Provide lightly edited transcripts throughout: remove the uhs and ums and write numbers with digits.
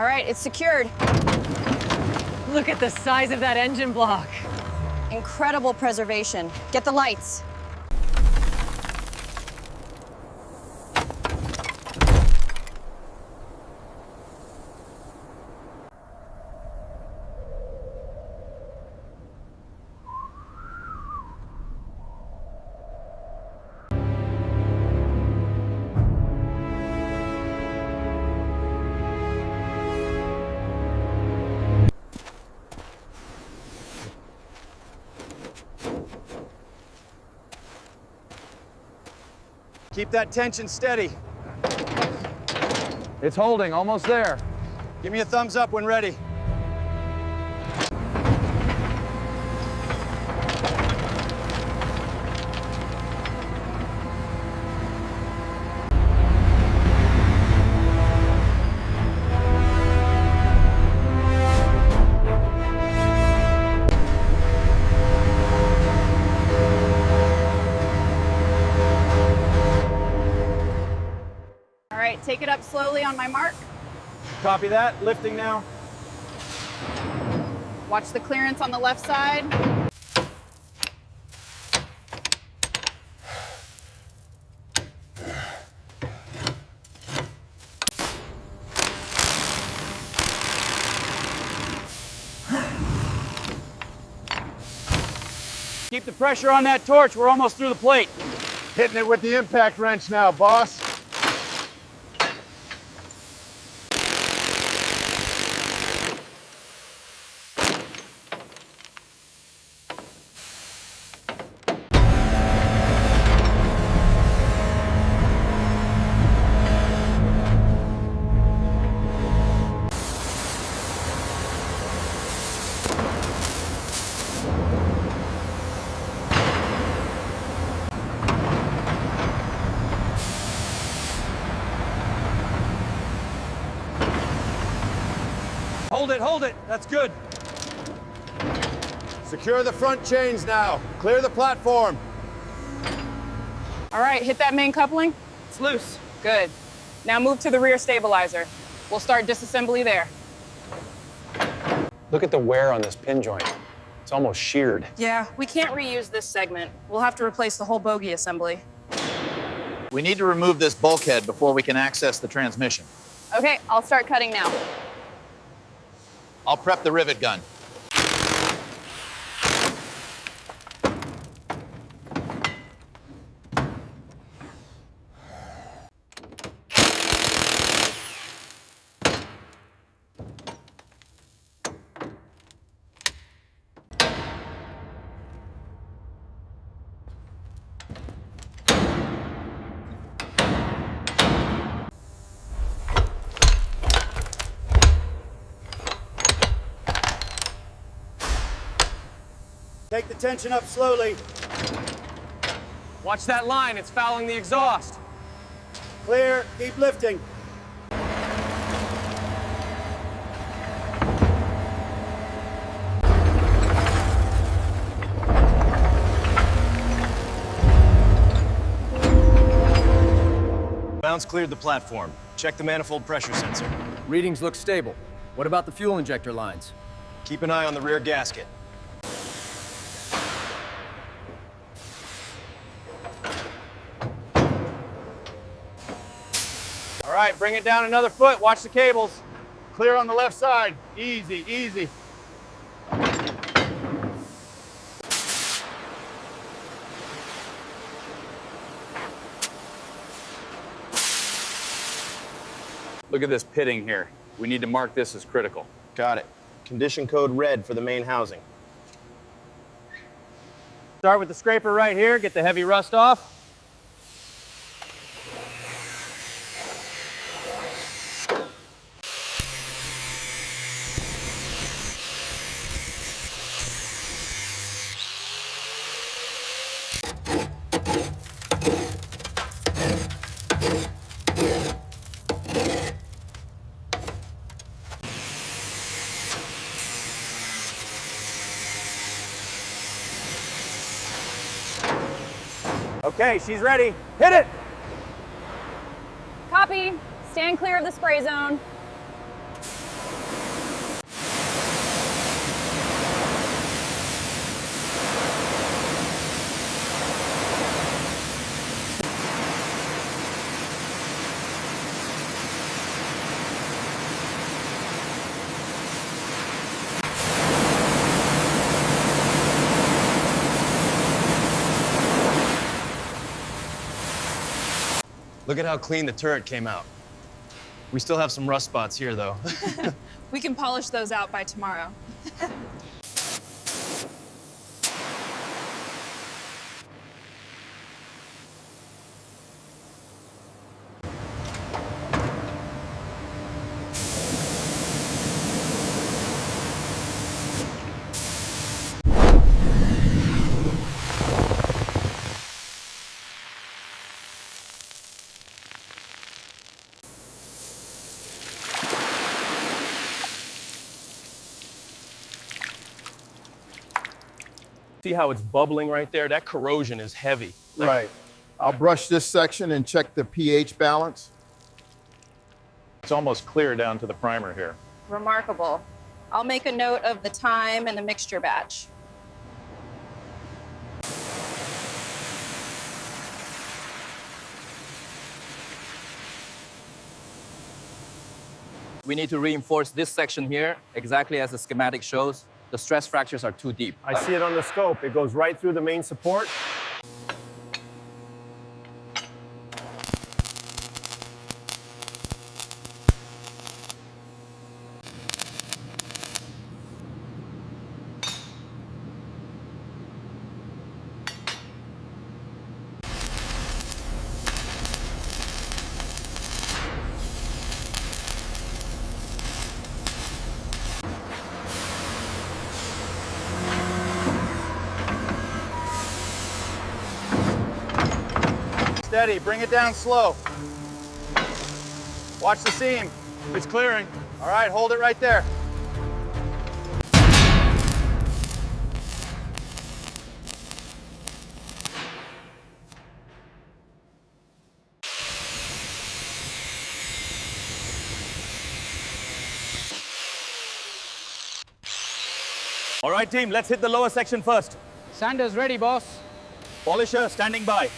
All right, it's secured. Look at the size of that engine block. Incredible preservation. Get the lights. Keep that tension steady. It's holding, almost there. Give me a thumbs up when ready. All right, take it up slowly on my mark. Copy that, lifting now. Watch the clearance on the left side. Keep the pressure on that torch, we're almost through the plate. Hitting it with the impact wrench now, boss. Hold it, that's good. Secure the front chains now. Clear the platform. All right, hit that main coupling. It's loose. Good. Now move to the rear stabilizer. We'll start disassembly there. Look at the wear on this pin joint. It's almost sheared. Yeah, we can't reuse this segment. We'll have to replace the whole bogie assembly. We need to remove this bulkhead before we can access the transmission. Okay, I'll start cutting now. I'll prep the rivet gun. Take the tension up slowly. Watch that line, it's fouling the exhaust. Clear, keep lifting. Mounts cleared the platform. Check the manifold pressure sensor. Readings look stable. What about the fuel injector lines? Keep an eye on the rear gasket. All right, bring it down another foot. Watch the cables. Clear on the left side. Easy, easy. Look at this pitting here. We need to mark this as critical. Got it. Condition code red for the main housing. Start with the scraper right here. Get the heavy rust off. Okay, she's ready. Hit it! Copy. Stand clear of the spray zone. Look at how clean the turret came out. We still have some rust spots here, though. We can polish those out by tomorrow. See how it's bubbling right there? That corrosion is heavy. Right. I'll brush this section and check the pH balance. It's almost clear down to the primer here. Remarkable. I'll make a note of the time and the mixture batch. We need to reinforce this section here, exactly as the schematic shows. The stress fractures are too deep. I see it on the scope. It goes right through the main support. Steady, bring it down slow. Watch the seam. It's clearing. All right, hold it right there. All right, team, let's hit the lower section first. Sander's ready, boss. Polisher standing by.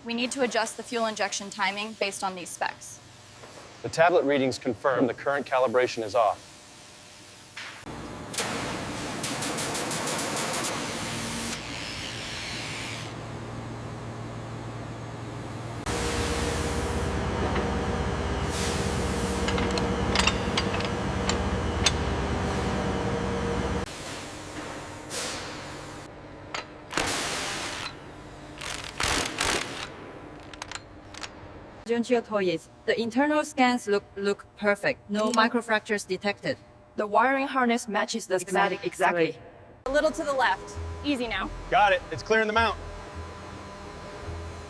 We need to adjust the fuel injection timing based on these specs. The tablet readings confirm the current calibration is off. The internal scans look perfect. No microfractures detected. The wiring harness matches the schematic exactly. A little to the left. Easy now. Got it. It's clearing the mount.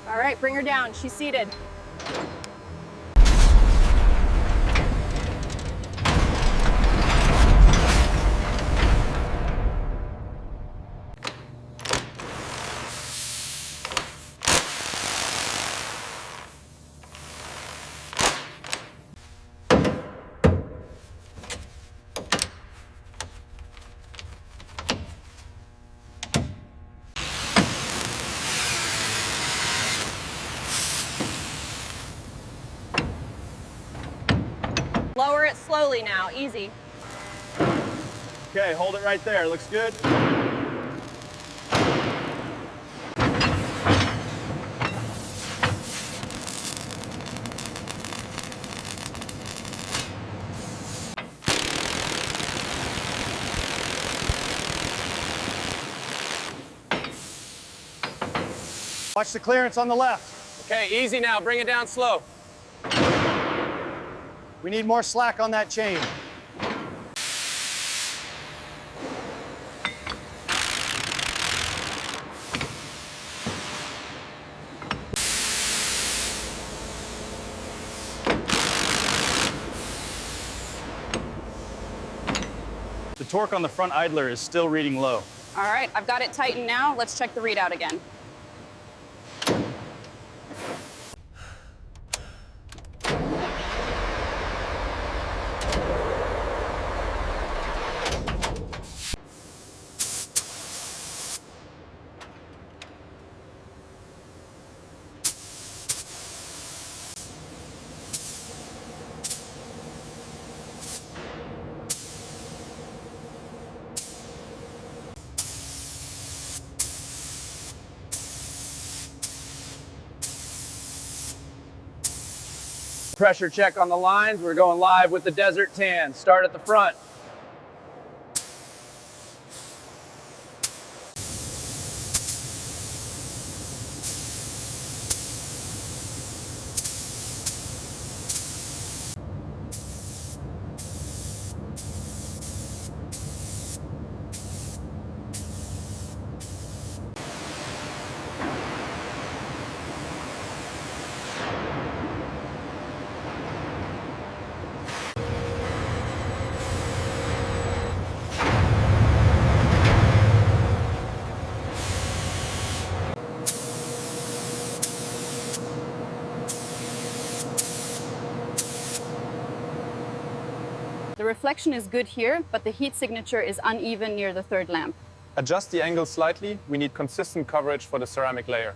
All right, bring her down. She's seated. Lower it slowly now, easy. Okay, hold it right there. Looks good. Watch the clearance on the left. Okay, easy now. Bring it down slow. We need more slack on that chain. The torque on the front idler is still reading low. All right, I've got it tightened now. Let's check the readout again. Pressure check on the lines. We're going live with the Desert Tan. Start at the front. The reflection is good here, but the heat signature is uneven near the third lamp. Adjust the angle slightly. We need consistent coverage for the ceramic layer.